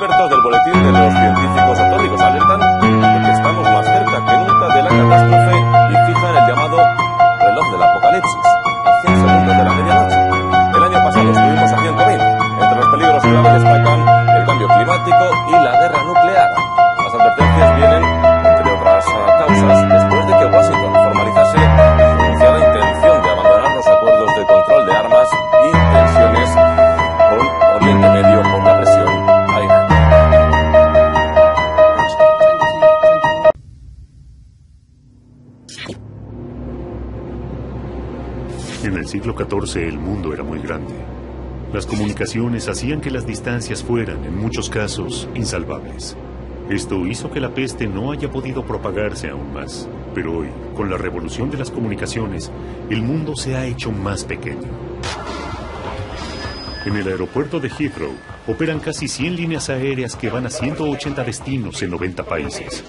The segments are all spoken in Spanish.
Expertos del Boletín de los Científicos Atómicos alertan de que estamos más cerca que nunca de la catástrofe y fijan el llamado reloj del apocalipsis a 100 segundos de la medianoche. El año pasado estuvimos a 100.000. Entre los peligros graves destacan el cambio climático y la guerra nuclear. Las advertencias vienen, entre otras causas, después de que Washington formalizase su anunciada intención de abandonar los acuerdos de control de armas y tensiones con Oriente Medio por la presión a Irán. En el siglo XIV el mundo era muy grande. Las comunicaciones hacían que las distancias fueran, en muchos casos, insalvables. Esto hizo que la peste no haya podido propagarse aún más. Pero hoy, con la revolución de las comunicaciones, el mundo se ha hecho más pequeño. En el aeropuerto de Heathrow operan casi 100 líneas aéreas que van a 180 destinos en 90 países.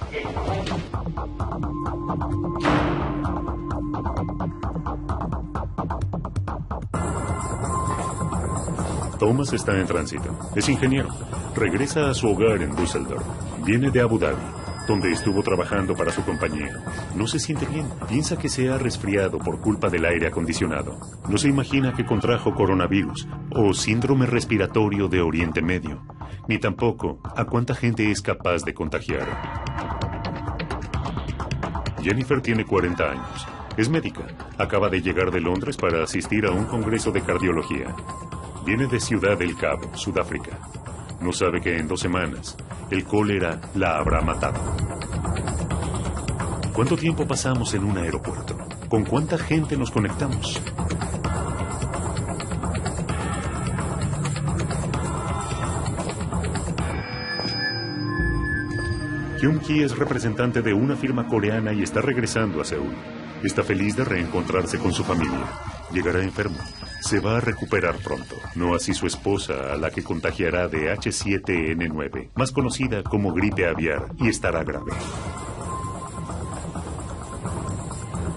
Thomas está en tránsito. Es ingeniero. Regresa a su hogar en Düsseldorf. Viene de Abu Dhabi, donde estuvo trabajando para su compañía. No se siente bien. Piensa que se ha resfriado por culpa del aire acondicionado. No se imagina que contrajo coronavirus o síndrome respiratorio de Oriente Medio. Ni tampoco a cuánta gente es capaz de contagiar. Jennifer tiene 40 años. Es médica. Acaba de llegar de Londres para asistir a un congreso de cardiología. Viene de Ciudad del Cabo, Sudáfrica. No sabe que en 2 semanas el cólera la habrá matado. ¿Cuánto tiempo pasamos en un aeropuerto? ¿Con cuánta gente nos conectamos? Kyung-ki es representante de una firma coreana y está regresando a Seúl. Está feliz de reencontrarse con su familia. Llegará enfermo. Se va a recuperar pronto. No así su esposa, a la que contagiará de H7N9, más conocida como gripe aviar, y estará grave.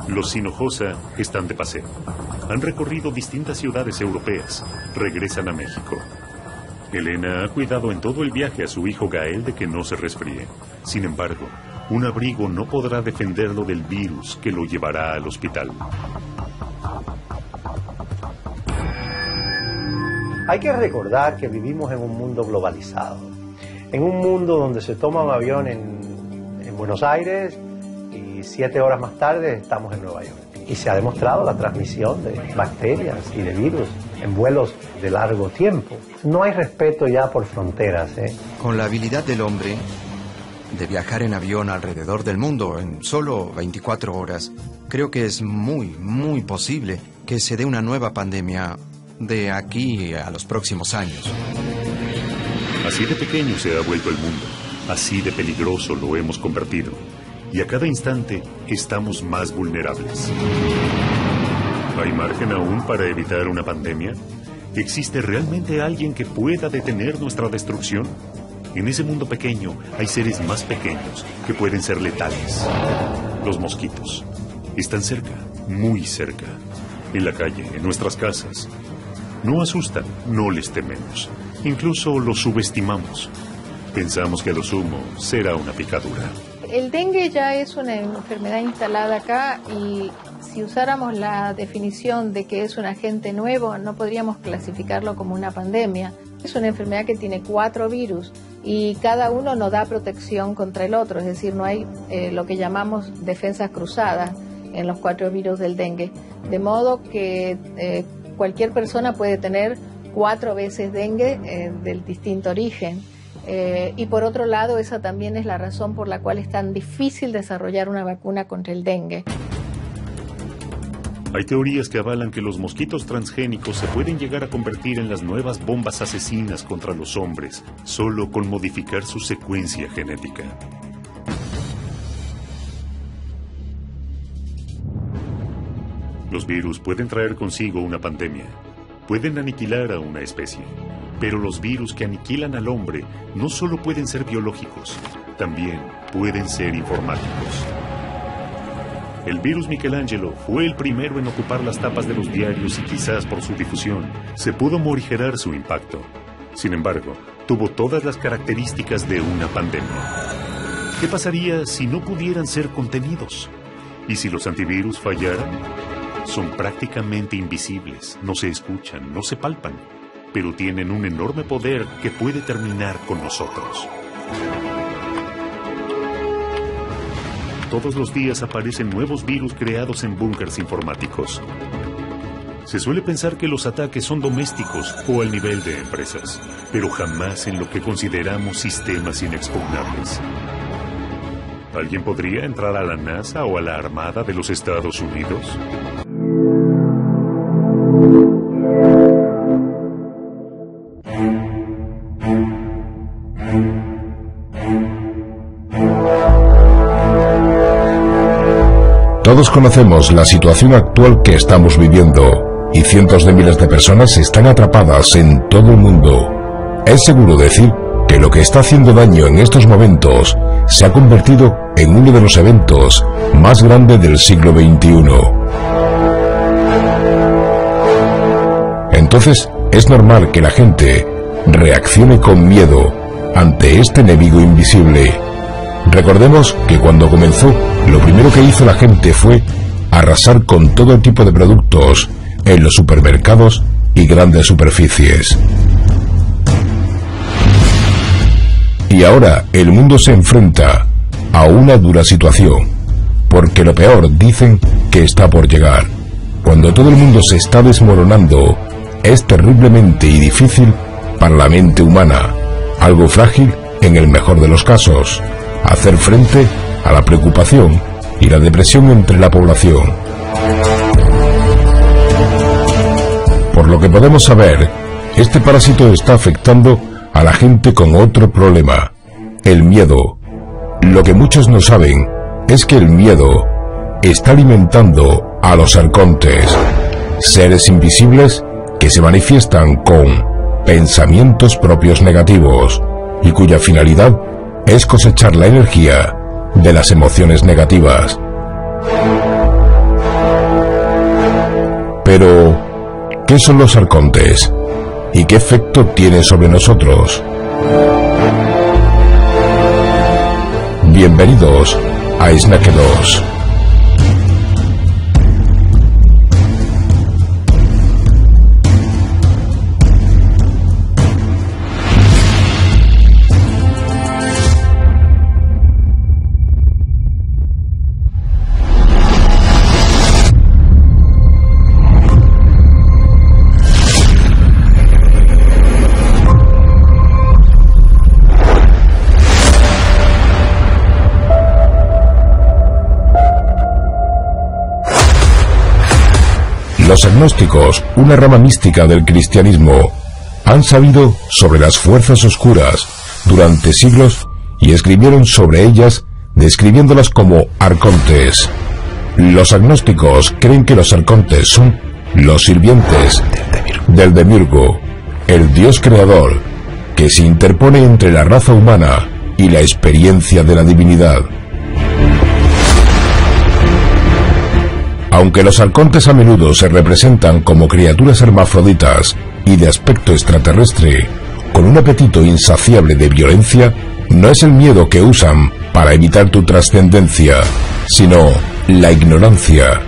Los Hinojosa están de paseo. Han recorrido distintas ciudades europeas. Regresan a México. Elena ha cuidado en todo el viaje a su hijo Gael de que no se resfríe. Sin embargo, un abrigo no podrá defenderlo del virus que lo llevará al hospital. Hay que recordar que vivimos en un mundo globalizado, en un mundo donde se toma un avión en Buenos Aires y 7 horas más tarde estamos en Nueva York. Y se ha demostrado la transmisión de bacterias y de virus en vuelos de largo tiempo. No hay respeto ya por fronteras. Con la habilidad del hombre de viajar en avión alrededor del mundo en solo 24 horas, creo que es muy posible que se dé una nueva pandemia de aquí a los próximos años. Así de pequeño se ha vuelto el mundo. Así de peligroso lo hemos convertido. Y a cada instante estamos más vulnerables. ¿Hay margen aún para evitar una pandemia? ¿Existe realmente alguien que pueda detener nuestra destrucción? En ese mundo pequeño hay seres más pequeños que pueden ser letales. Los mosquitos. Están cerca, muy cerca. En la calle, en nuestras casas. No asustan, no les tememos. Incluso los subestimamos. Pensamos que a lo sumo será una picadura. El dengue ya es una enfermedad instalada acá y si usáramos la definición de que es un agente nuevo, no podríamos clasificarlo como una pandemia. Es una enfermedad que tiene 4 virus y cada uno no da protección contra el otro, es decir, no hay lo que llamamos defensas cruzadas en los 4 virus del dengue. De modo que cualquier persona puede tener 4 veces dengue del distinto origen. Y por otro lado, esa también es la razón por la cual es tan difícil desarrollar una vacuna contra el dengue. Hay teorías que avalan que los mosquitos transgénicos se pueden llegar a convertir en las nuevas bombas asesinas contra los hombres, solo con modificar su secuencia genética. Los virus pueden traer consigo una pandemia, pueden aniquilar a una especie. Pero los virus que aniquilan al hombre no solo pueden ser biológicos, también pueden ser informáticos. El virus Michelangelo fue el primero en ocupar las tapas de los diarios y quizás por su difusión se pudo morigerar su impacto. Sin embargo, tuvo todas las características de una pandemia. ¿Qué pasaría si no pudieran ser contenidos? ¿Y si los antivirus fallaran? Son prácticamente invisibles, no se escuchan, no se palpan, pero tienen un enorme poder que puede terminar con nosotros. Todos los días aparecen nuevos virus creados en búnkers informáticos. Se suele pensar que los ataques son domésticos o al nivel de empresas, pero jamás en lo que consideramos sistemas inexpugnables. ¿Alguien podría entrar a la NASA o a la Armada de los Estados Unidos? Todos conocemos la situación actual que estamos viviendo y cientos de miles de personas están atrapadas en todo el mundo. Es seguro decir que lo que está haciendo daño en estos momentos se ha convertido en uno de los eventos más grandes del siglo XXI. Entonces, es normal que la gente reaccione con miedo ante este enemigo invisible. Recordemos que cuando comenzó, lo primero que hizo la gente fue arrasar con todo tipo de productos en los supermercados y grandes superficies. Y ahora el mundo se enfrenta a una dura situación, porque lo peor dicen que está por llegar. Cuando todo el mundo se está desmoronando, es terriblemente y difícil para la mente humana, algo frágil en el mejor de los casos, hacer frente a la preocupación y la depresión entre la población. Por lo que podemos saber, este parásito está afectando a la gente con otro problema, el miedo. Lo que muchos no saben es que el miedo está alimentando a los arcontes, seres invisibles que se manifiestan con pensamientos propios negativos y cuya finalidad es cosechar la energía de las emociones negativas. Pero, ¿qué son los arcontes? ¿Y qué efecto tienen sobre nosotros? Bienvenidos a Snack 2. Los agnósticos, una rama mística del cristianismo, han sabido sobre las fuerzas oscuras durante siglos y escribieron sobre ellas describiéndolas como arcontes. Los agnósticos creen que los arcontes son los sirvientes del Demiurgo, el dios creador, que se interpone entre la raza humana y la experiencia de la divinidad. Aunque los arcontes a menudo se representan como criaturas hermafroditas y de aspecto extraterrestre, con un apetito insaciable de violencia, no es el miedo que usan para evitar tu trascendencia, sino la ignorancia.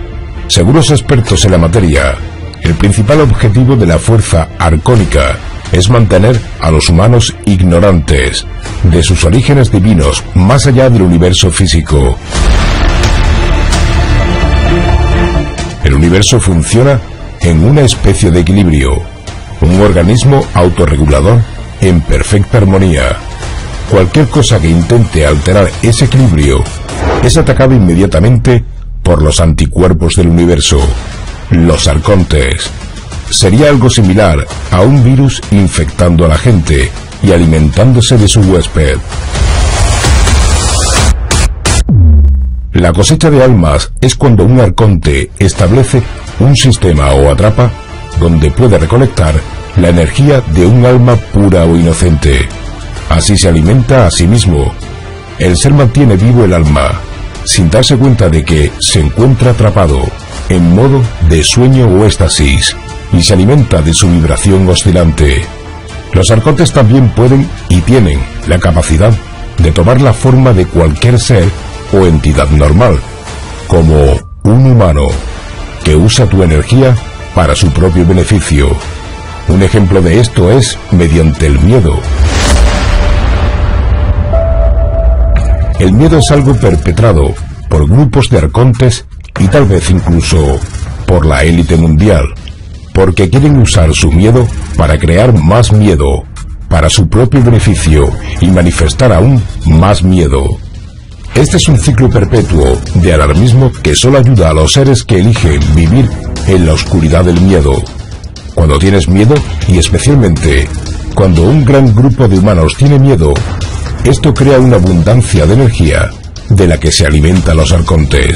Según los expertos en la materia, el principal objetivo de la fuerza arcónica es mantener a los humanos ignorantes de sus orígenes divinos más allá del universo físico. El universo funciona en una especie de equilibrio, un organismo autorregulador en perfecta armonía. Cualquier cosa que intente alterar ese equilibrio es atacado inmediatamente por los anticuerpos del universo, los arcontes. Sería algo similar a un virus infectando a la gente y alimentándose de su huésped. La cosecha de almas es cuando un arconte establece un sistema o atrapa donde puede recolectar la energía de un alma pura o inocente. Así se alimenta a sí mismo. El ser mantiene vivo el alma, sin darse cuenta de que se encuentra atrapado, en modo de sueño o éxtasis, y se alimenta de su vibración oscilante. Los arcontes también pueden y tienen la capacidad de tomar la forma de cualquier ser o entidad normal, como un humano que usa tu energía para su propio beneficio. Un ejemplo de esto es mediante el miedo. El miedo es algo perpetrado por grupos de arcontes y tal vez incluso por la élite mundial, porque quieren usar su miedo para crear más miedo, para su propio beneficio y manifestar aún más miedo. Este es un ciclo perpetuo de alarmismo que solo ayuda a los seres que eligen vivir en la oscuridad del miedo. Cuando tienes miedo, y especialmente cuando un gran grupo de humanos tiene miedo, esto crea una abundancia de energía de la que se alimentan los arcontes.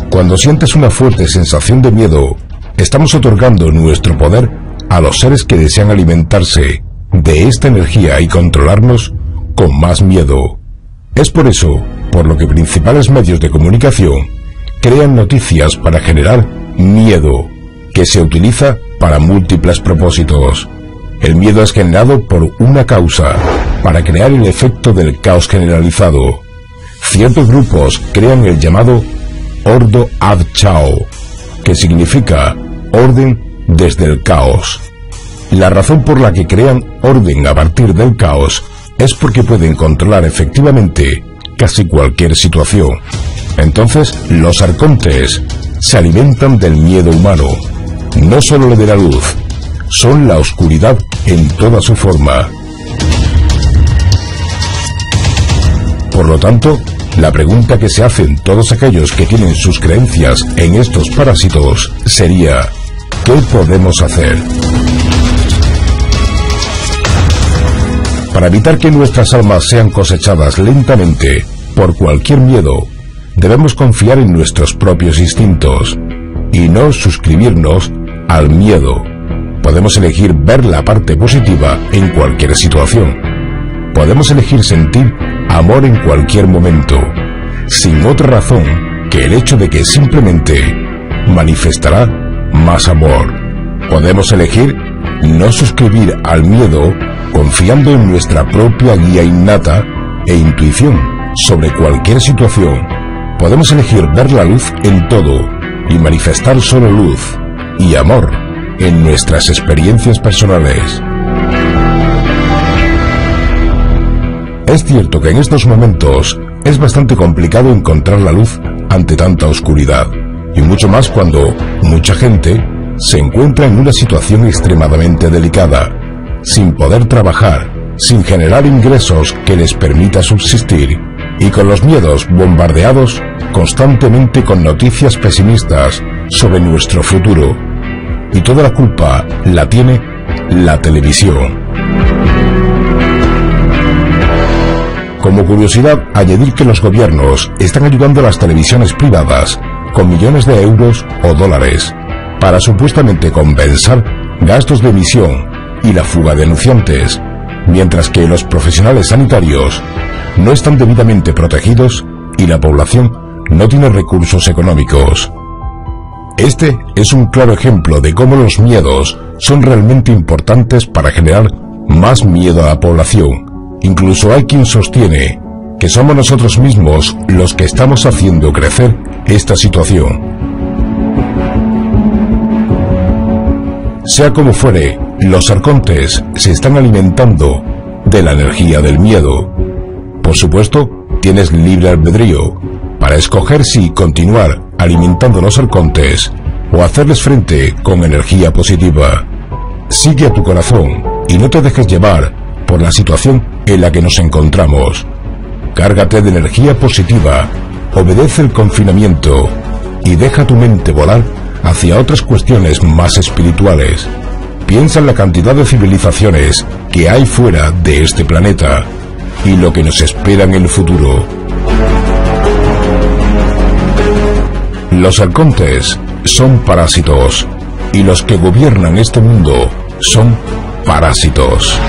Cuando sientes una fuerte sensación de miedo, estamos otorgando nuestro poder a los seres que desean alimentarse de esta energía y controlarnos con más miedo. Es por eso por lo que principales medios de comunicación crean noticias para generar miedo, que se utiliza para múltiples propósitos. El miedo es generado por una causa, para crear el efecto del caos generalizado. Ciertos grupos crean el llamado Ordo ad Chao, que significa orden desde el caos. La razón por la que crean orden a partir del caos es porque pueden controlar efectivamente casi cualquier situación. Entonces, los arcontes se alimentan del miedo humano. No solo le de la luz, son la oscuridad en toda su forma. Por lo tanto, la pregunta que se hacen todos aquellos que tienen sus creencias en estos parásitos sería: ¿qué podemos hacer? Para evitar que nuestras almas sean cosechadas lentamente por cualquier miedo, debemos confiar en nuestros propios instintos y no suscribirnos al miedo. Podemos elegir ver la parte positiva en cualquier situación. Podemos elegir sentir amor en cualquier momento, sin otra razón que el hecho de que simplemente manifestará más amor. Podemos elegir no suscribir al miedo, confiando en nuestra propia guía innata e intuición sobre cualquier situación. Podemos elegir ver la luz en todo y manifestar solo luz y amor en nuestras experiencias personales. Es cierto que en estos momentos es bastante complicado encontrar la luz ante tanta oscuridad, y mucho más cuando mucha gente se encuentra en una situación extremadamente delicada, sin poder trabajar, sin generar ingresos que les permita subsistir, y con los miedos bombardeados constantemente con noticias pesimistas sobre nuestro futuro. Y toda la culpa la tiene la televisión. Como curiosidad, añadir que los gobiernos están ayudando a las televisiones privadas con millones de euros o dólares para supuestamente compensar gastos de emisión y la fuga de anunciantes, mientras que los profesionales sanitarios no están debidamente protegidos y la población no tiene recursos económicos. Este es un claro ejemplo de cómo los miedos son realmente importantes para generar más miedo a la población. Incluso hay quien sostiene que somos nosotros mismos los que estamos haciendo crecer esta situación. Sea como fuere, los arcontes se están alimentando de la energía del miedo. Por supuesto, tienes libre albedrío para escoger si continuar alimentando los arcontes o hacerles frente con energía positiva. Sigue a tu corazón y no te dejes llevar por la situación en la que nos encontramos. Cárgate de energía positiva, obedece el confinamiento y deja tu mente volar hacia otras cuestiones más espirituales. Piensa en la cantidad de civilizaciones que hay fuera de este planeta y lo que nos espera en el futuro. Los arcontes son parásitos y los que gobiernan este mundo son parásitos.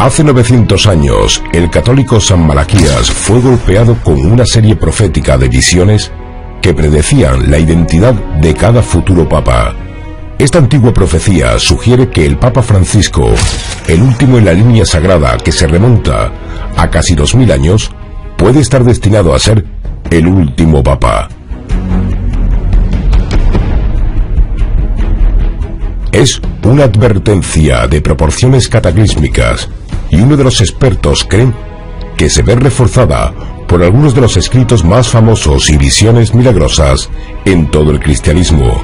Hace 900 años, el católico San Malaquías fue golpeado con una serie profética de visiones que predecían la identidad de cada futuro papa. Esta antigua profecía sugiere que el Papa Francisco, el último en la línea sagrada que se remonta a casi 2000 años, puede estar destinado a ser el último papa. Es una advertencia de proporciones cataclísmicas, y uno de los expertos cree que se ve reforzada por algunos de los escritos más famosos y visiones milagrosas en todo el cristianismo.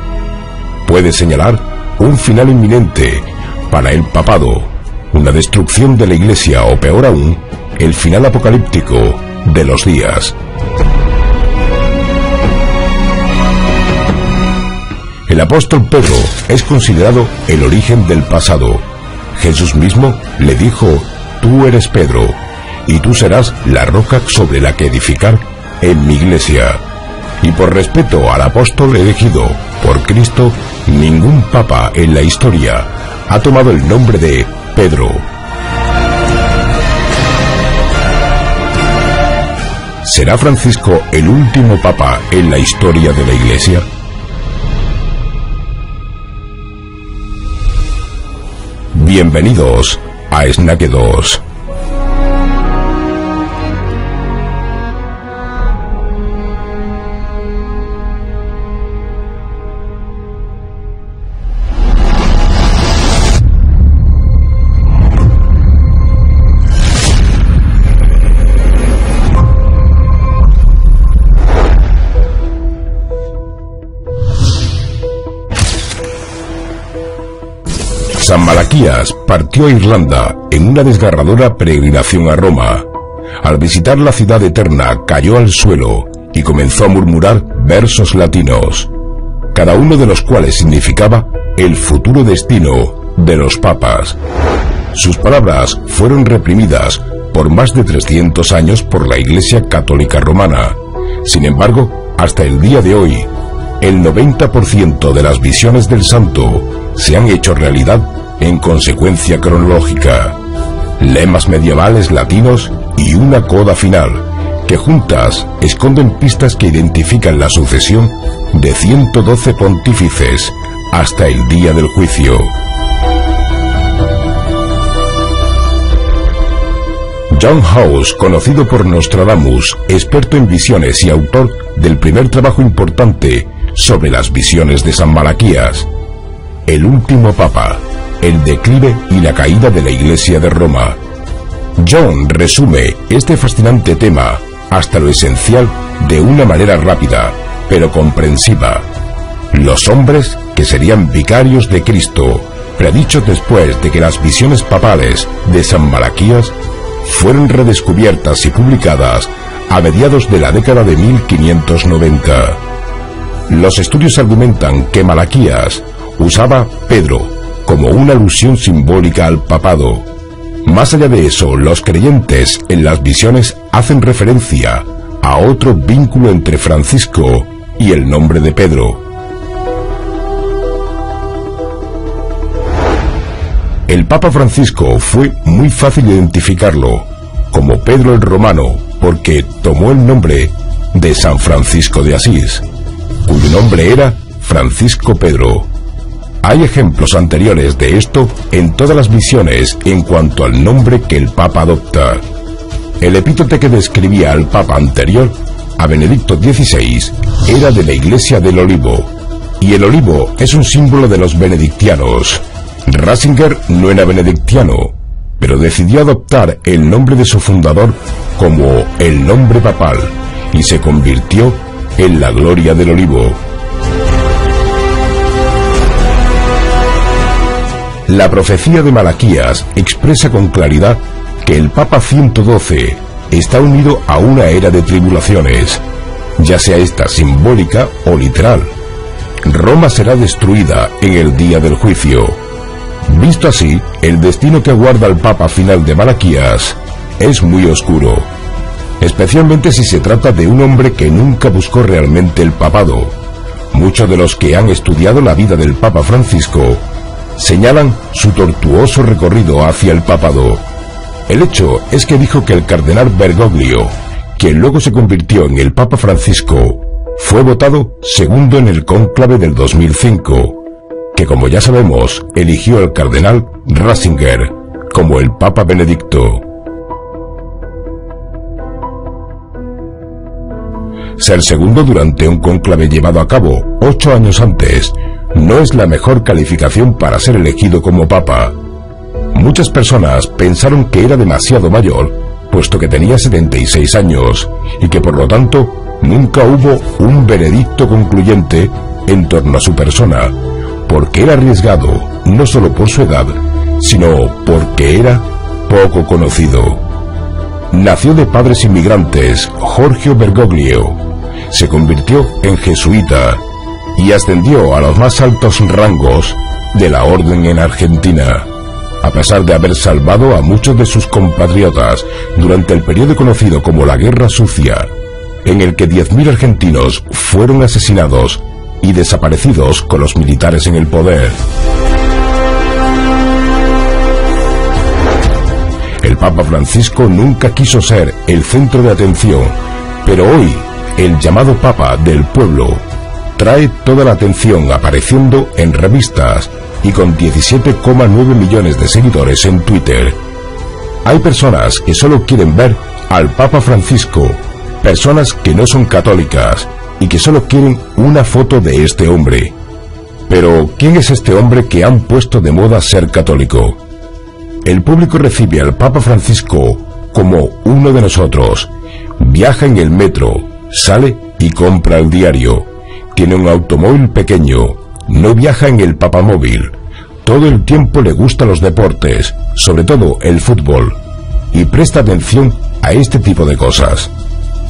Puede señalar un final inminente para el papado, una destrucción de la Iglesia o, peor aún, el final apocalíptico de los días. El apóstol Pedro es considerado el origen del pasado. Jesús mismo le dijo: tú eres Pedro, y tú serás la roca sobre la que edificar en mi iglesia. Y por respeto al apóstol elegido por Cristo, ningún papa en la historia ha tomado el nombre de Pedro. ¿Será Francisco el último papa en la historia de la iglesia? Bienvenidos a Snack 2. San Malaquías partió a Irlanda en una desgarradora peregrinación a Roma. Al visitar la ciudad eterna, cayó al suelo y comenzó a murmurar versos latinos, cada uno de los cuales significaba el futuro destino de los papas. Sus palabras fueron reprimidas por más de 300 años por la Iglesia Católica Romana. Sin embargo, hasta el día de hoy, el 90% de las visiones del santo se han hecho realidad en consecuencia cronológica. Lemas medievales latinos y una coda final, que juntas esconden pistas que identifican la sucesión de 112 pontífices hasta el día del juicio. John House, conocido por Nostradamus, experto en visiones y autor del primer trabajo importante sobre las visiones de San Malaquías, el último papa, el declive y la caída de la Iglesia de Roma. John resume este fascinante tema hasta lo esencial de una manera rápida, pero comprensiva. Los hombres que serían vicarios de Cristo, predichos después de que las visiones papales de San Malaquías fueron redescubiertas y publicadas a mediados de la década de 1590. Los estudios argumentan que Malaquías usaba Pedro como una alusión simbólica al papado. Más allá de eso, los creyentes en las visiones hacen referencia a otro vínculo entre Francisco y el nombre de Pedro. El Papa Francisco fue muy fácil identificarlo como Pedro el Romano porque tomó el nombre de San Francisco de Asís, cuyo nombre era Francisco Pedro. Hay ejemplos anteriores de esto en todas las visiones en cuanto al nombre que el Papa adopta. El epíteto que describía al Papa anterior, a Benedicto XVI, era de la Iglesia del Olivo, y el olivo es un símbolo de los benedictianos. Ratzinger no era benedictiano, pero decidió adoptar el nombre de su fundador como el nombre papal, y se convirtió en la gloria del olivo. La profecía de Malaquías expresa con claridad que el Papa 112 está unido a una era de tribulaciones, ya sea esta simbólica o literal. Roma será destruida en el día del juicio. Visto así, el destino que aguarda al Papa final de Malaquías es muy oscuro, especialmente si se trata de un hombre que nunca buscó realmente el papado. Muchos de los que han estudiado la vida del Papa Francisco señalan su tortuoso recorrido hacia el papado. El hecho es que dijo que el cardenal Bergoglio, quien luego se convirtió en el Papa Francisco, fue votado segundo en el cónclave del 2005, que como ya sabemos, eligió al cardenal Ratzinger como el Papa Benedicto. Ser segundo durante un cónclave llevado a cabo 8 años antes no es la mejor calificación para ser elegido como Papa. Muchas personas pensaron que era demasiado mayor, puesto que tenía 76 años, y que por lo tanto nunca hubo un veredicto concluyente en torno a su persona, porque era arriesgado no solo por su edad, sino porque era poco conocido. Nació de padres inmigrantes, Giorgio Bergoglio, se convirtió en jesuita y ascendió a los más altos rangos de la orden en Argentina, a pesar de haber salvado a muchos de sus compatriotas durante el periodo conocido como la Guerra Sucia, en el que 10.000 argentinos fueron asesinados y desaparecidos con los militares en el poder. El Papa Francisco nunca quiso ser el centro de atención, pero hoy el llamado Papa del pueblo trae toda la atención, apareciendo en revistas y con 17,9 millones de seguidores en Twitter. Hay personas que solo quieren ver al Papa Francisco, personas que no son católicas y que solo quieren una foto de este hombre. Pero, ¿quién es este hombre que han puesto de moda ser católico? El público recibe al Papa Francisco como uno de nosotros. Viaja en el metro, sale y compra el diario. Tiene un automóvil pequeño, no viaja en el papamóvil. Todo el tiempo le gustan los deportes, sobre todo el fútbol, y presta atención a este tipo de cosas.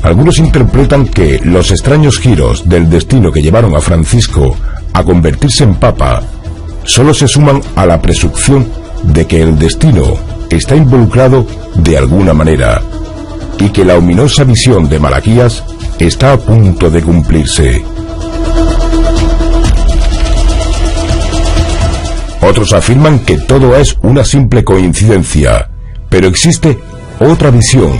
Algunos interpretan que los extraños giros del destino que llevaron a Francisco a convertirse en papa solo se suman a la presunción de que el destino está involucrado de alguna manera y que la ominosa visión de Malaquías está a punto de cumplirse. Otros afirman que todo es una simple coincidencia, pero existe otra visión,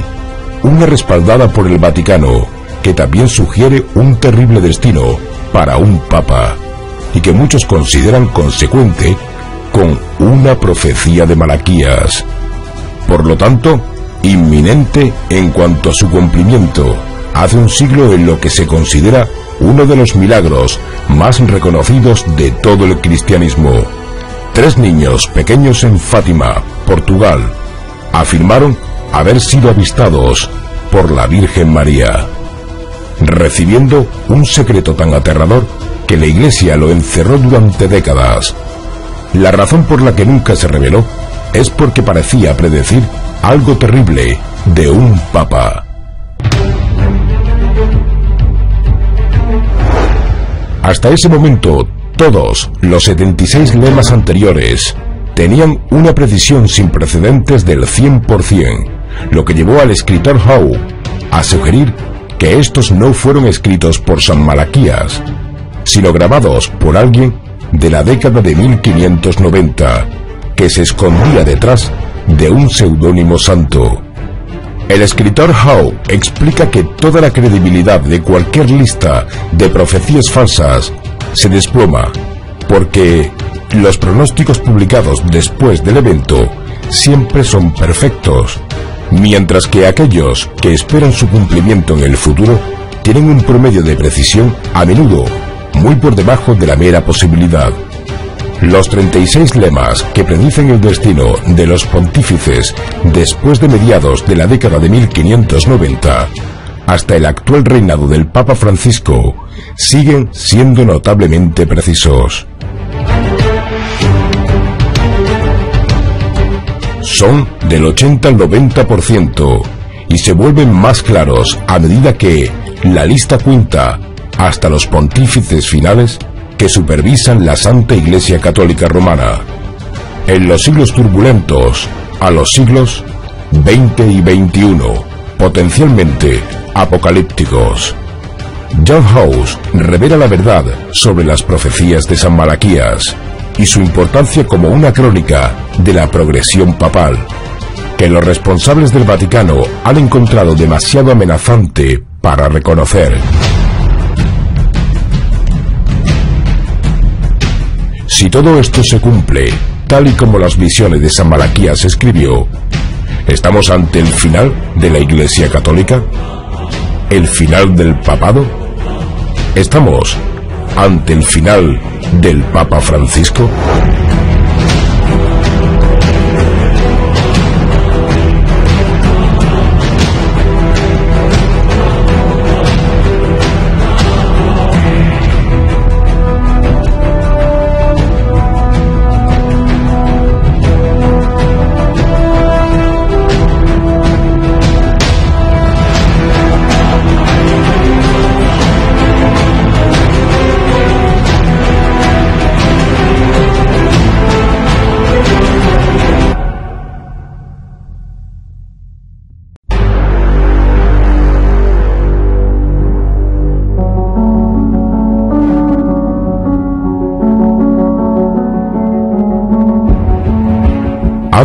una respaldada por el Vaticano, que también sugiere un terrible destino para un papa, y que muchos consideran consecuente con una profecía de Malaquías. Por lo tanto, inminente en cuanto a su cumplimiento, hace un siglo en lo que se considera uno de los milagros más reconocidos de todo el cristianismo. 3 niños pequeños en Fátima, Portugal, afirmaron haber sido avistados por la Virgen María, recibiendo un secreto tan aterrador que la Iglesia lo encerró durante décadas. La razón por la que nunca se reveló es porque parecía predecir algo terrible de un papa. Hasta ese momento, todos los 76 lemas anteriores tenían una precisión sin precedentes del 100%, lo que llevó al escritor Howe a sugerir que estos no fueron escritos por San Malaquías, sino grabados por alguien de la década de 1590, que se escondía detrás de un seudónimo santo. El escritor Howe explica que toda la credibilidad de cualquier lista de profecías falsas se desploma, porque los pronósticos publicados después del evento siempre son perfectos, mientras que aquellos que esperan su cumplimiento en el futuro tienen un promedio de precisión a menudo muy por debajo de la mera posibilidad. Los 36 lemas que predicen el destino de los pontífices después de mediados de la década de 1590 hasta el actual reinado del Papa Francisco siguen siendo notablemente precisos. Son del 80 al 90% y se vuelven más claros a medida que la lista cuenta hasta los pontífices finales que supervisan la Santa Iglesia Católica Romana, en los siglos turbulentos, a los siglos XX y XXI, potencialmente apocalípticos. John Howe revela la verdad sobre las profecías de San Malaquías y su importancia como una crónica de la progresión papal. que los responsables del Vaticano han encontrado demasiado amenazante para reconocer. Si todo esto se cumple, tal y como las visiones de San Malaquías escribió, ¿estamos ante el final de la Iglesia Católica? ¿El final del papado? ¿Estamos ante el final del Papa Francisco?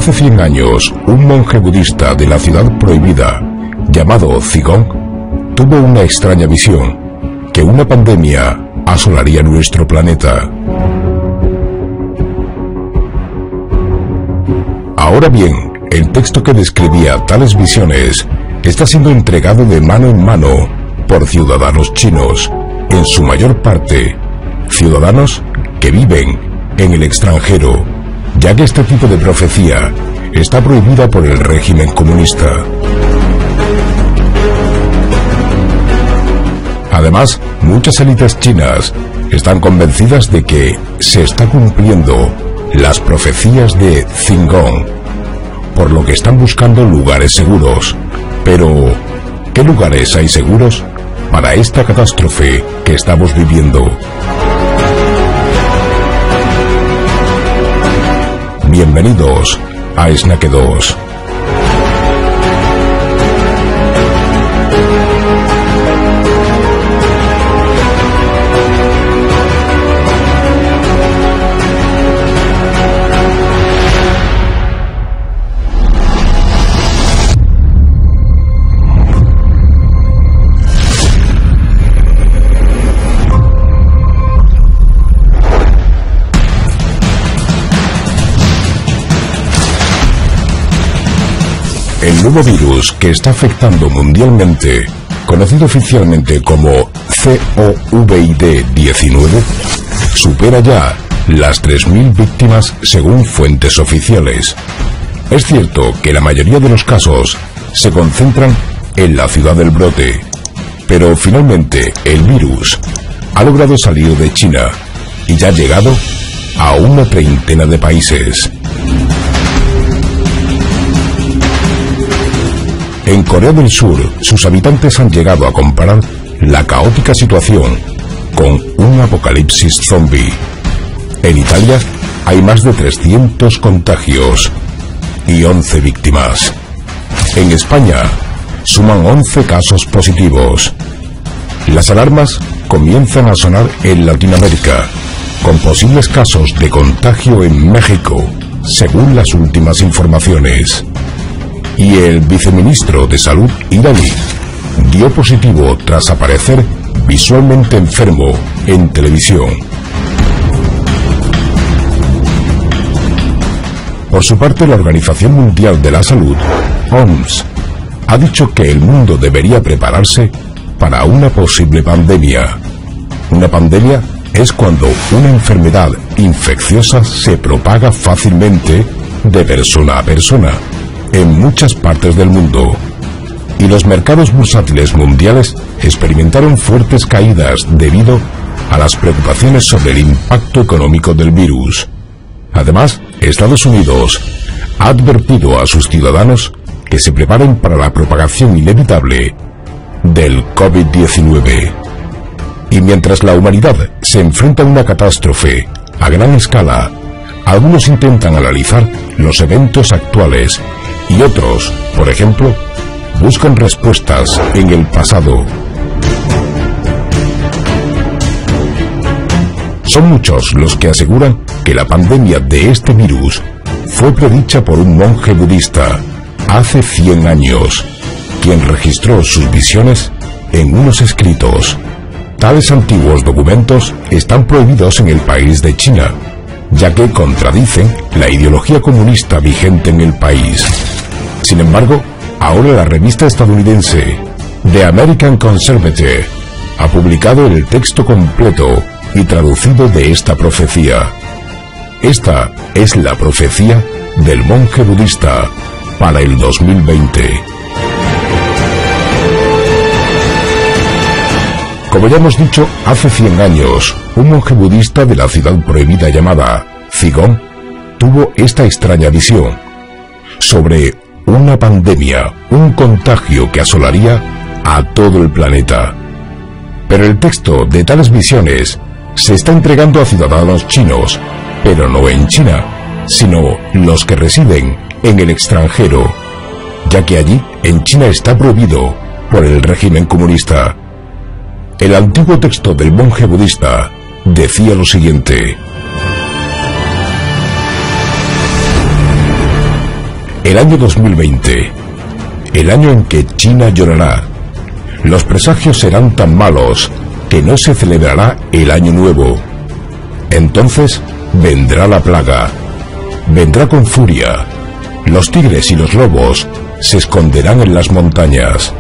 Hace 100 años, un monje budista de la ciudad prohibida, llamado Zigong, tuvo una extraña visión, que una pandemia asolaría nuestro planeta. Ahora bien, el texto que describía tales visiones está siendo entregado de mano en mano por ciudadanos chinos, en su mayor parte ciudadanos que viven en el extranjero, ya que este tipo de profecía está prohibida por el régimen comunista. Además, muchas élites chinas están convencidas de que se está cumpliendo las profecías de Zigong, por lo que están buscando lugares seguros. Pero, ¿qué lugares hay seguros para esta catástrofe que estamos viviendo? Bienvenidos a Snack 2. El nuevo virus que está afectando mundialmente, conocido oficialmente como COVID-19, supera ya las 3.000 víctimas según fuentes oficiales. Es cierto que la mayoría de los casos se concentran en la ciudad del brote, pero finalmente el virus ha logrado salir de China y ya ha llegado a una treintena de países. En Corea del Sur, sus habitantes han llegado a comparar la caótica situación con un apocalipsis zombie. En Italia hay más de 300 contagios y 11 víctimas. En España suman 11 casos positivos. Las alarmas comienzan a sonar en Latinoamérica, con posibles casos de contagio en México, según las últimas informaciones. Y el viceministro de Salud iraní dio positivo tras aparecer visualmente enfermo en televisión. Por su parte, la Organización Mundial de la Salud, OMS, ha dicho que el mundo debería prepararse para una posible pandemia. Una pandemia es cuando una enfermedad infecciosa se propaga fácilmente de persona a persona en muchas partes del mundo, y los mercados bursátiles mundiales experimentaron fuertes caídas debido a las preocupaciones sobre el impacto económico del virus. Además, Estados Unidos ha advertido a sus ciudadanos que se preparen para la propagación inevitable del COVID-19. Y mientras la humanidad se enfrenta a una catástrofe a gran escala, algunos intentan analizar los eventos actuales y otros, por ejemplo, buscan respuestas en el pasado. Son muchos los que aseguran que la pandemia de este virus fue predicha por un monje budista hace 100 años, quien registró sus visiones en unos escritos. Tales antiguos documentos están prohibidos en el país de China, ya que contradicen la ideología comunista vigente en el país. Sin embargo, ahora la revista estadounidense The American Conservative ha publicado el texto completo y traducido de esta profecía. Esta es la profecía del monje budista para el 2020. Como ya hemos dicho, hace 100 años, un monje budista de la ciudad prohibida llamada Zigong tuvo esta extraña visión sobre una pandemia, un contagio que asolaría a todo el planeta. Pero el texto de tales visiones se está entregando a ciudadanos chinos, pero no en China, sino los que residen en el extranjero, ya que allí, en China, está prohibido por el régimen comunista. El antiguo texto del monje budista decía lo siguiente: el año 2020, el año en que China llorará. Los presagios serán tan malos que no se celebrará el año nuevo. Entonces vendrá la plaga, vendrá con furia. Los tigres y los lobos se esconderán en las montañas.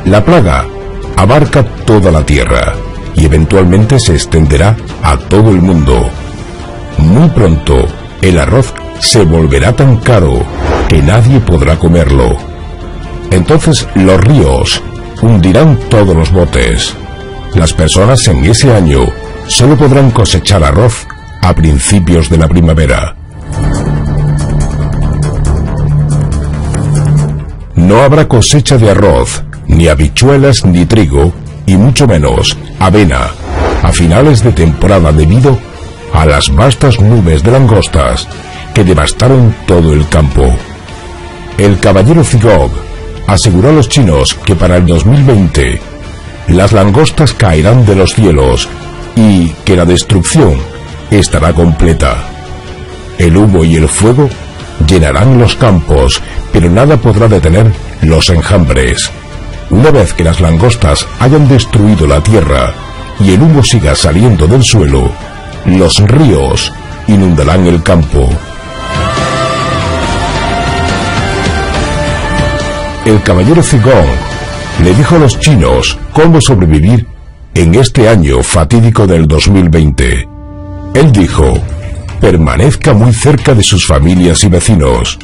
La plaga abarca toda la tierra y eventualmente se extenderá a todo el mundo. Muy pronto el arroz se volverá tan caro que nadie podrá comerlo. Entonces los ríos hundirán todos los botes. Las personas en ese año solo podrán cosechar arroz a principios de la primavera. No habrá cosecha de arroz, ni habichuelas ni trigo, y mucho menos avena, a finales de temporada debido a las vastas nubes de langostas que devastaron todo el campo. El caballero Zigong aseguró a los chinos que para el 2020 las langostas caerán de los cielos y que la destrucción estará completa. El humo y el fuego llenarán los campos, pero nada podrá detener los enjambres. Una vez que las langostas hayan destruido la tierra y el humo siga saliendo del suelo, los ríos inundarán el campo. El caballero Zigong le dijo a los chinos cómo sobrevivir en este año fatídico del 2020. Él dijo: permanezca muy cerca de sus familias y vecinos.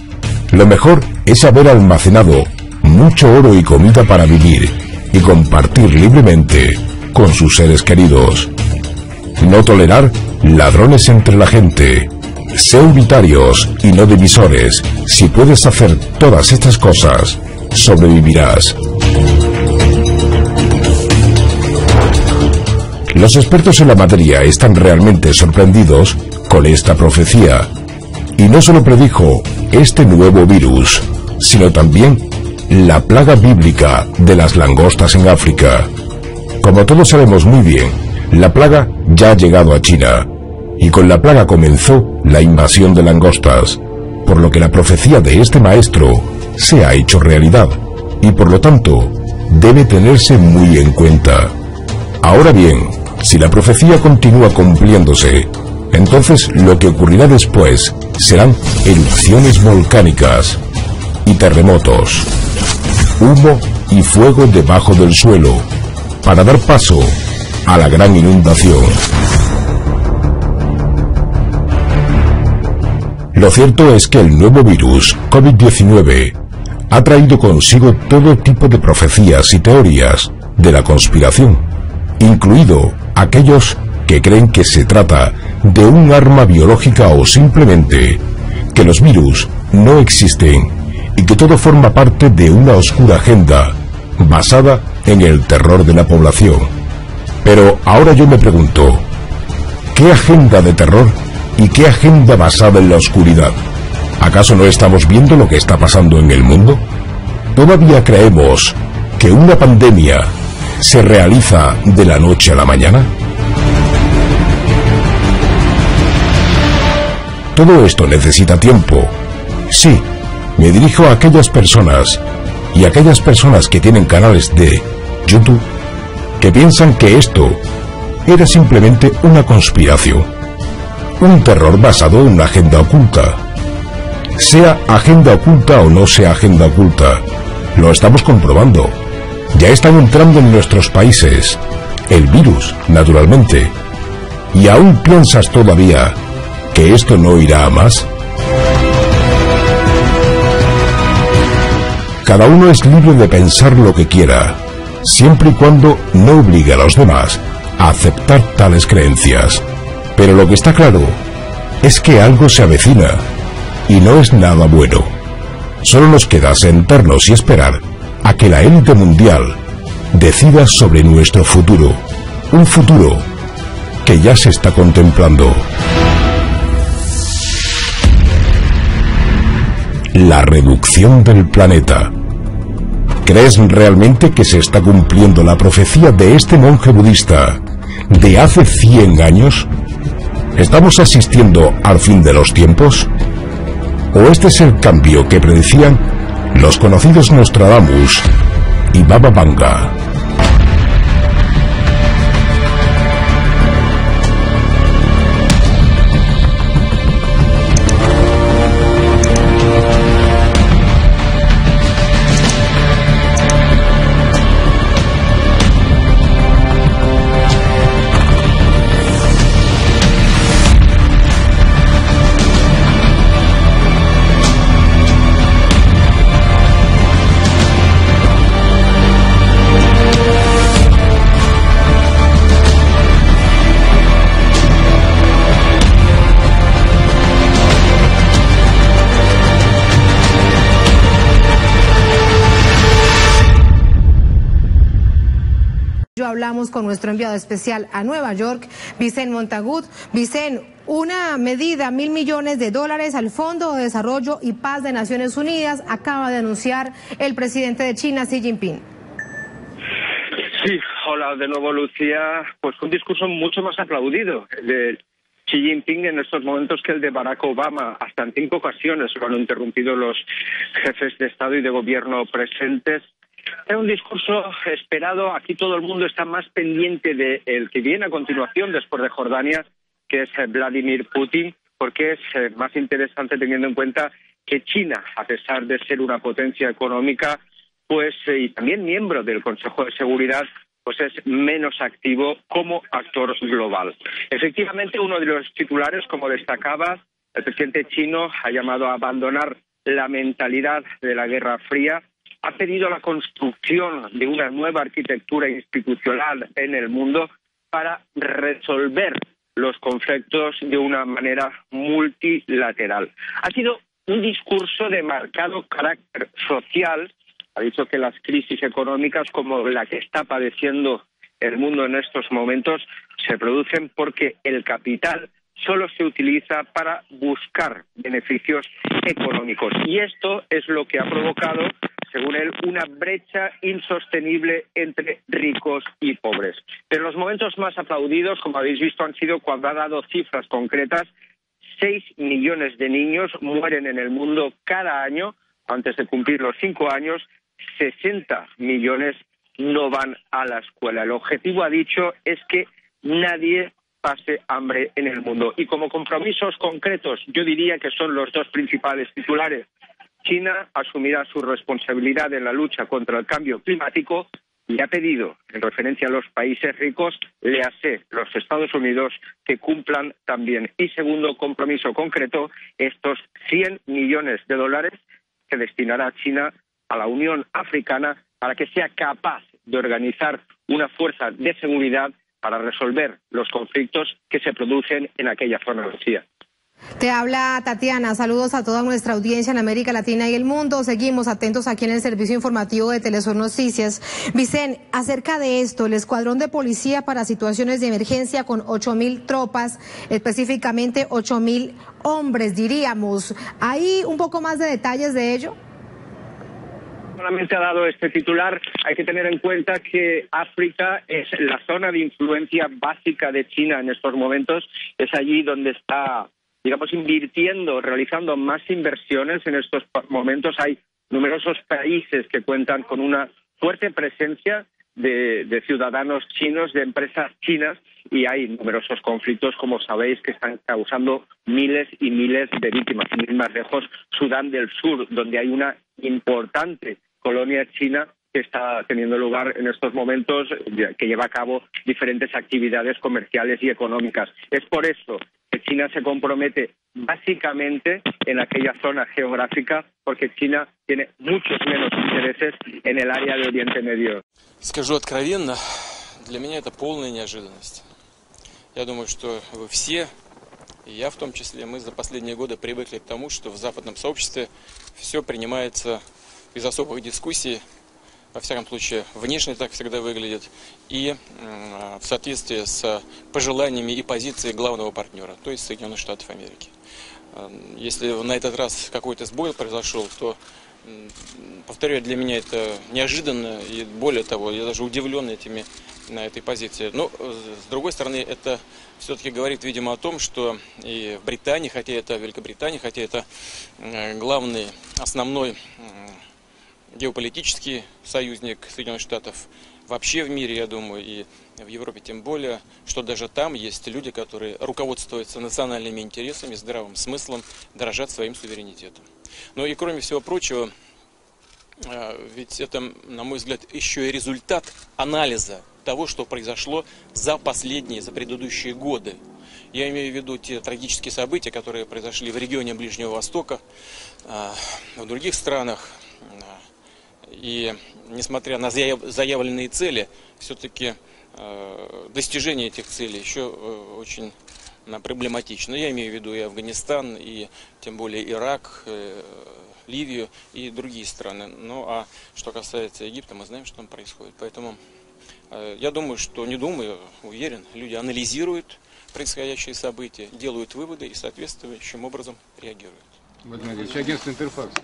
Lo mejor es haber almacenado mucho oro y comida para vivir y compartir libremente con sus seres queridos. No tolerar ladrones entre la gente. Sé unitarios y no divisores. Si puedes hacer todas estas cosas, sobrevivirás. Los expertos en la materia están realmente sorprendidos con esta profecía. Y no solo predijo este nuevo virus, sino también la plaga bíblica de las langostas en África. Como todos sabemos muy bien, la plaga ya ha llegado a China, y con la plaga comenzó la invasión de langostas, por lo que la profecía de este maestro se ha hecho realidad, y por lo tanto debe tenerse muy en cuenta. Ahora bien, si la profecía continúa cumpliéndose, entonces lo que ocurrirá después serán erupciones volcánicas y terremotos, humo y fuego debajo del suelo, para dar paso a la gran inundación. Lo cierto es que el nuevo virus COVID-19 ha traído consigo todo tipo de profecías y teorías de la conspiración, incluido aquellos que creen que se trata de un arma biológica o simplemente que los virus no existen y que todo forma parte de una oscura agenda basada en el terror de la población. Pero ahora yo me pregunto, ¿qué agenda de terror y qué agenda basada en la oscuridad? ¿Acaso no estamos viendo lo que está pasando en el mundo? ¿Todavía creemos que una pandemia se realiza de la noche a la mañana? Todo esto necesita tiempo, sí, Me dirijo a aquellas personas y a aquellas personas que tienen canales de YouTube que piensan que esto era simplemente una conspiración, un terror basado en una agenda oculta. Sea agenda oculta o no sea agenda oculta, lo estamos comprobando. Ya están entrando en nuestros países. El virus, naturalmente. ¿Y aún piensas todavía que esto no irá a más? Cada uno es libre de pensar lo que quiera, siempre y cuando no obligue a los demás a aceptar tales creencias. Pero lo que está claro es que algo se avecina y no es nada bueno. Solo nos queda sentarnos y esperar a que la élite mundial decida sobre nuestro futuro, un futuro que ya se está contemplando. La reducción del planeta. ¿Crees realmente que se está cumpliendo la profecía de este monje budista de hace 100 años? ¿Estamos asistiendo al fin de los tiempos? ¿O este es el cambio que predecían los conocidos Nostradamus y Baba Vanga? Hablamos con nuestro enviado especial a Nueva York, Vicente Montagut. Vicente, una medida, $1.000 millones al Fondo de Desarrollo y Paz de Naciones Unidas acaba de anunciar el presidente de China, Xi Jinping. Sí, hola de nuevo, Lucía. Pues un discurso mucho más aplaudido de Xi Jinping en estos momentos que el de Barack Obama. Hasta en 5 ocasiones lo han interrumpido los jefes de Estado y de Gobierno presentes. Es un discurso esperado. Aquí todo el mundo está más pendiente del que viene a continuación después de Jordania, que es Vladimir Putin, porque es más interesante teniendo en cuenta que China, a pesar de ser una potencia económica, pues y también miembro del Consejo de Seguridad, pues es menos activo como actor global. Efectivamente, uno de los titulares, como destacaba, el presidente chino ha llamado a abandonar la mentalidad de la Guerra Fría. Ha pedido la construcción de una nueva arquitectura institucional en el mundo para resolver los conflictos de una manera multilateral. Ha sido un discurso de marcado carácter social. Ha dicho que las crisis económicas como la que está padeciendo el mundo en estos momentos se producen porque el capital solo se utiliza para buscar beneficios económicos. Y esto es lo que ha provocado, según él, una brecha insostenible entre ricos y pobres. Pero los momentos más aplaudidos, como habéis visto, han sido cuando ha dado cifras concretas. 6 millones de niños mueren en el mundo cada año. Antes de cumplir los 5 años, 60 millones no van a la escuela. El objetivo, ha dicho, es que nadie pase hambre en el mundo. Y como compromisos concretos, yo diría que son los 2 principales titulares. China asumirá su responsabilidad en la lucha contra el cambio climático y ha pedido, en referencia a los países ricos, léase los Estados Unidos, que cumplan también. Y segundo compromiso concreto, estos $100 millones que destinará China a la Unión Africana para que sea capaz de organizar una fuerza de seguridad para resolver los conflictos que se producen en aquella zona de Rusia. Te habla Tatiana, saludos a toda nuestra audiencia en América Latina y el mundo. Seguimos atentos aquí en el servicio informativo de Telesur Noticias. Vicente, acerca de esto, el Escuadrón de Policía para Situaciones de Emergencia con 8.000 tropas, específicamente 8.000 hombres, diríamos. ¿Hay un poco más de detalles de ello? Solamente ha dado este titular. Hay que tener en cuenta que África es la zona de influencia básica de China en estos momentos. Es allí donde está, digamos, invirtiendo, realizando más inversiones. En estos momentos hay numerosos países que cuentan con una fuerte presencia de ciudadanos chinos, de empresas chinas, y hay numerosos conflictos, como sabéis, que están causando miles y miles de víctimas. Sin ir más lejos, Sudán del Sur, donde hay una importante colonia china que está teniendo lugar en estos momentos, que lleva a cabo diferentes actividades comerciales y económicas. Es por eso que China se compromete básicamente en aquella zona geográfica, porque China tiene muchos menos intereses en el área de Oriente Medio. Скажу откровенно, для меня это полная неожиданность. Я думаю, что вы все, и я в том числе, мы за последние годы привыкли к тому, что в западном сообществе все принимается без особых дискуссий, во всяком случае, внешне так всегда выглядит, и в соответствии с пожеланиями и позицией главного партнера, то есть Соединенных Штатов Америки. Если на этот раз какой-то сбой произошел, то, повторяю, для меня это неожиданно, и более того, я даже удивлен на этой позиции. Но, с другой стороны, это все-таки говорит, видимо, о том, что и в Британии, хотя это Великобритания, хотя это главный, основной геополитический союзник Соединенных Штатов вообще в мире, я думаю, и в Европе тем более, что даже там есть люди, которые руководствуются национальными интересами, здравым смыслом, дорожат своим суверенитетом. Ну и кроме всего прочего, ведь это, на мой взгляд, еще и результат анализа того, что произошло за предыдущие годы. Я имею в виду те трагические события, которые произошли в регионе Ближнего Востока, в других странах. И несмотря на заявленные цели, все-таки достижение этих целей еще очень проблематично. Я имею в виду и Афганистан, и тем более Ирак, Ливию и другие страны. Ну а что касается Египта, мы знаем, что там происходит. Поэтому я думаю, что, не думаю, уверен, люди анализируют происходящие события, делают выводы и соответствующим образом реагируют. Владимир Ильич, агентство Интерфакс.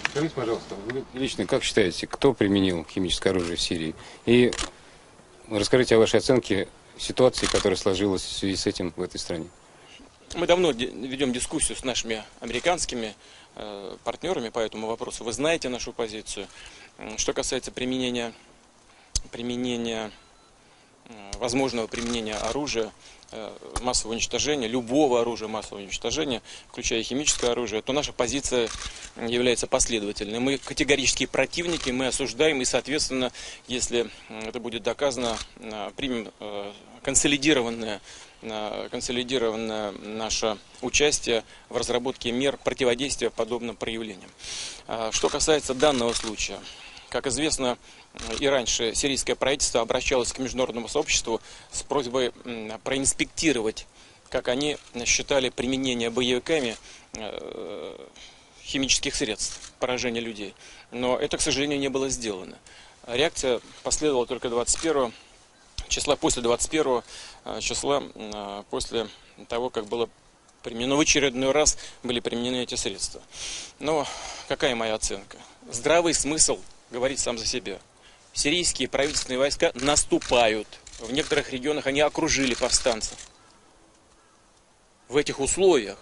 Скажите, пожалуйста, вы лично как считаете, кто применил химическое оружие в Сирии? И расскажите о вашей оценке ситуации, которая сложилась в связи с этим в этой стране. Мы давно ведем дискуссию с нашими американскими партнерами по этому вопросу. Вы знаете нашу позицию. Что касается возможного применения оружия массового уничтожения, любого оружия массового уничтожения, включая химическое оружие, то наша позиция является последовательной. Мы категорические противники, мы осуждаем и, соответственно, если это будет доказано, примем консолидированное наше участие в разработке мер противодействия подобным проявлениям. Что касается данного случая, как известно, и раньше сирийское правительство обращалось к международному сообществу с просьбой проинспектировать, как они считали, применение боевиками химических средств поражения людей. Но это, к сожалению, не было сделано. Реакция последовала только 21 числа, после 21 числа, после того, как было применено, в очередной раз были применены эти средства. Но какая моя оценка? Здравый смысл говорит сам за себя. Сирийские правительственные войска наступают. В некоторых регионах они окружили повстанцев. В этих условиях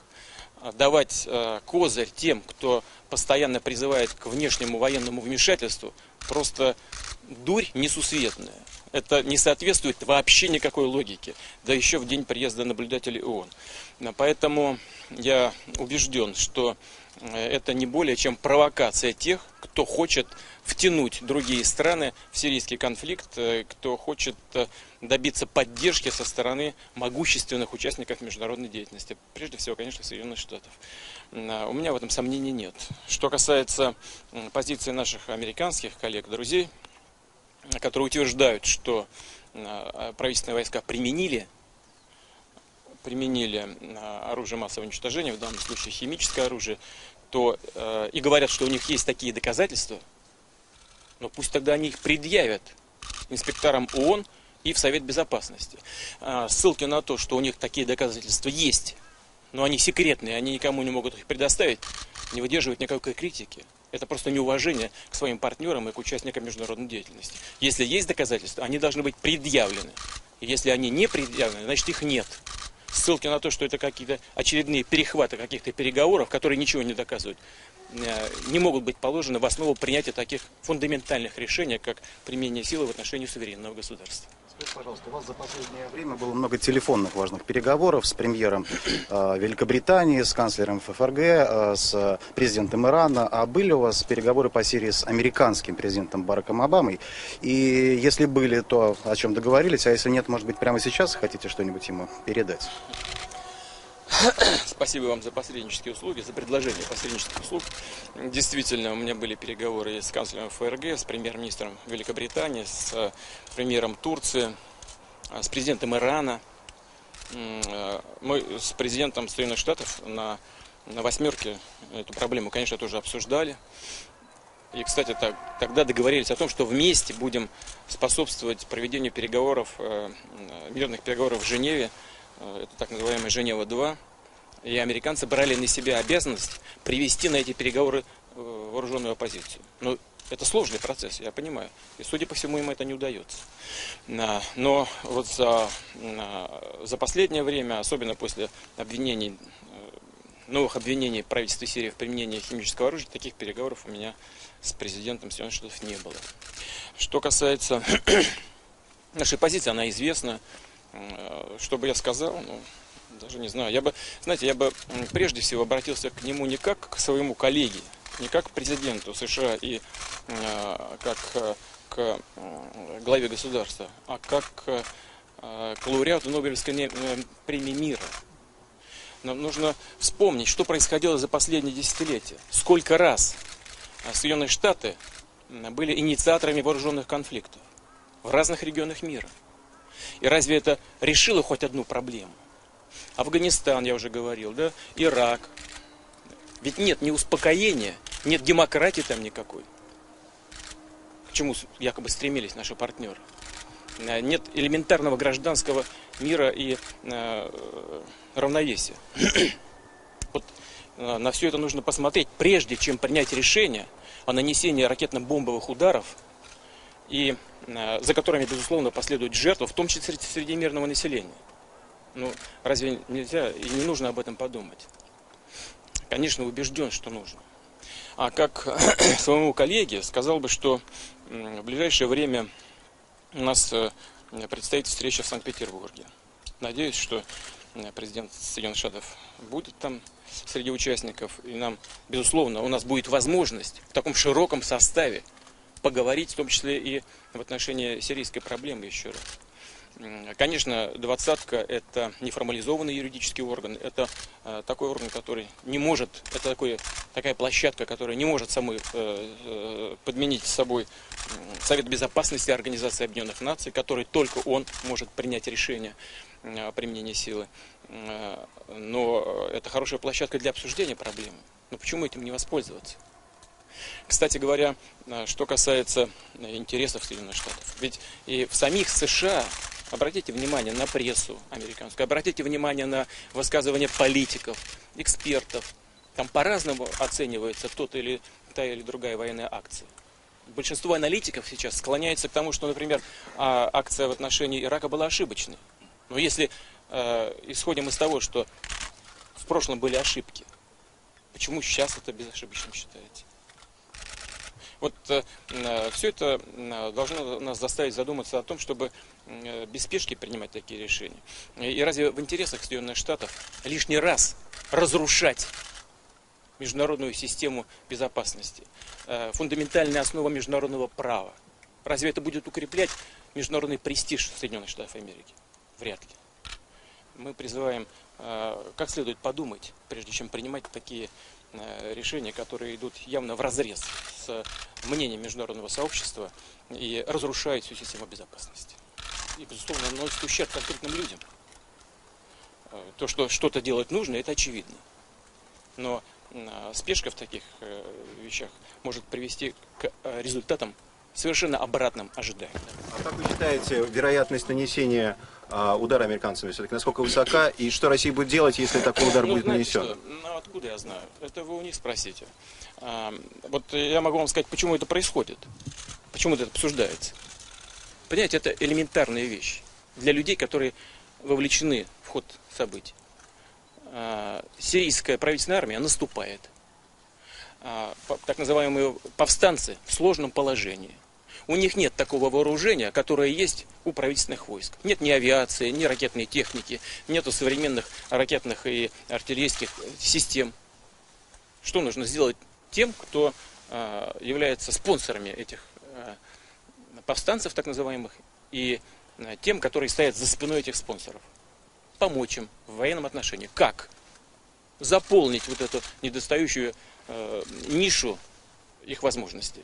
давать козырь тем, кто постоянно призывает к внешнему военному вмешательству, просто дурь несусветная. Это не соответствует вообще никакой логике. Да еще в день приезда наблюдателей ООН. Поэтому я убежден, что это не более чем провокация тех, кто хочет втянуть другие страны в сирийский конфликт, кто хочет добиться поддержки со стороны могущественных участников международной деятельности. Прежде всего, конечно, Соединенных Штатов. У меня в этом сомнений нет. Что касается позиции наших американских коллег, друзей, которые утверждают, что правительственные войска применили оружие массового уничтожения, в данном случае химическое оружие, то и говорят, что у них есть такие доказательства, но пусть тогда они их предъявят инспекторам ООН и в Совет Безопасности. Ссылки на то, что у них такие доказательства есть, но они секретные, они никому не могут их предоставить, не выдерживают никакой критики. Это просто неуважение к своим партнерам и к участникам международной деятельности. Если есть доказательства, они должны быть предъявлены. И если они не предъявлены, значит их нет. ссылки на то, что это какие-то очередные перехваты каких-то переговоров, которые ничего не доказывают, не могут быть положены в основу принятия таких фундаментальных решений, как применение силы в отношении суверенного государства. Скажите, пожалуйста, у вас за последнее время было много телефонных важных переговоров с премьером Великобритании, с канцлером ФРГ, с президентом Ирана. А были у вас переговоры по Сирии с американским президентом Бараком Обамой? И если были, то о чем договорились? А если нет, может быть, прямо сейчас хотите что-нибудь ему передать? Спасибо вам за посреднические услуги, за предложение посреднических услуг. Действительно, у меня были переговоры с канцлером ФРГ, с премьер-министром Великобритании, с премьером Турции, с президентом Ирана. Мы с президентом Соединенных Штатов на «восьмерке» эту проблему, конечно, тоже обсуждали. И, кстати, тогда договорились о том, что вместе будем способствовать проведению переговоров, мирных переговоров в Женеве. Это так называемая Женева-2. И американцы брали на себя обязанность привести на эти переговоры вооруженную оппозицию. Но это сложный процесс, я понимаю. И, судя по всему, им это не удается. Но вот за последнее время, особенно после новых обвинений правительства Сирии в применении химического оружия, таких переговоров у меня с президентом Соединенных Штатов не было. Что касается нашей позиции, она известна. Что бы я сказал, даже не знаю. Я бы прежде всего обратился к нему не как к своему коллеге, не как к президенту США и как к главе государства, а как к лауреату Нобелевской премии мира. Нам нужно вспомнить, что происходило за последние десятилетия. Сколько раз Соединенные Штаты были инициаторами вооруженных конфликтов в разных регионах мира. И разве это решило хоть одну проблему? Афганистан, я уже говорил, да? Ирак. Ведь нет ни успокоения, нет демократии там никакой. К чему якобы стремились наши партнеры. Нет элементарного гражданского мира и равновесия. Вот на все это нужно посмотреть, прежде чем принять решение о нанесении ракетно-бомбовых ударов, и за которыми, безусловно, последуют жертвы, в том числе среди мирного населения. Ну, разве нельзя и не нужно об этом подумать? Конечно, убежден, что нужно. А как своему коллеге сказал бы, что в ближайшее время у нас предстоит встреча в Санкт-Петербурге. Надеюсь, что президент Соединенных Штатов будет там среди участников. И нам, безусловно, у нас будет возможность в таком широком составе поговорить, в том числе и в отношении сирийской проблемы еще раз. Конечно, двадцатка – это неформализованный юридический орган, это такой орган, который не может, это такая площадка, которая не может самой подменить собой Совет Безопасности Организации Объединенных Наций, который только он может принять решение о применении силы. Но это хорошая площадка для обсуждения проблемы. Но почему этим не воспользоваться? Кстати говоря, что касается интересов Соединенных Штатов, ведь и в самих США, обратите внимание на прессу американскую, обратите внимание на высказывания политиков, экспертов, там по-разному оценивается та или другая военная акция. Большинство аналитиков сейчас склоняется к тому, что, например, акция в отношении Ирака была ошибочной. Но если исходим из того, что в прошлом были ошибки, почему сейчас это безошибочным считаете? Вот все это должно нас заставить задуматься о том, чтобы без спешки принимать такие решения. И разве в интересах Соединенных Штатов лишний раз разрушать международную систему безопасности, фундаментальная основа международного права? Разве это будет укреплять международный престиж Соединенных Штатов Америки? Вряд ли. Мы призываем как следует подумать, прежде чем принимать такие решения, которые идут явно вразрез с мнением международного сообщества и разрушают всю систему безопасности. И, безусловно, наносит ущерб конкретным людям. То, что что-то делать нужно, это очевидно. Но спешка в таких вещах может привести к результатам совершенно обратным ожиданиям. А как вы считаете, вероятность нанесения удара американцами все-таки насколько высока? И что Россия будет делать, если такой удар будет нанесен? Откуда я знаю? Это вы у них спросите. Вот я могу вам сказать, почему это происходит. Почему это обсуждается. Понимаете, это элементарная вещь. Для людей, которые вовлечены в ход событий. Сирийская правительственная армия наступает. Так называемые повстанцы в сложном положении. У них нет такого вооружения, которое есть у правительственных войск. Нет ни авиации, ни ракетной техники, нету современных ракетных и артиллерийских систем. Что нужно сделать тем, кто является спонсорами этих повстанцев, так называемых, и тем, которые стоят за спиной этих спонсоров? Помочь им в военном отношении. Как? Заполнить вот эту недостающую нишу их возможностей.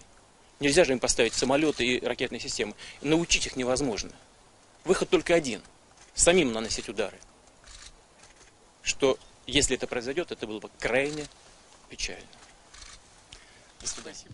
Нельзя же им поставить самолеты и ракетные системы. Научить их невозможно. Выход только один. Самим наносить удары. Что, если это произойдет, это было бы крайне печально. До свидания.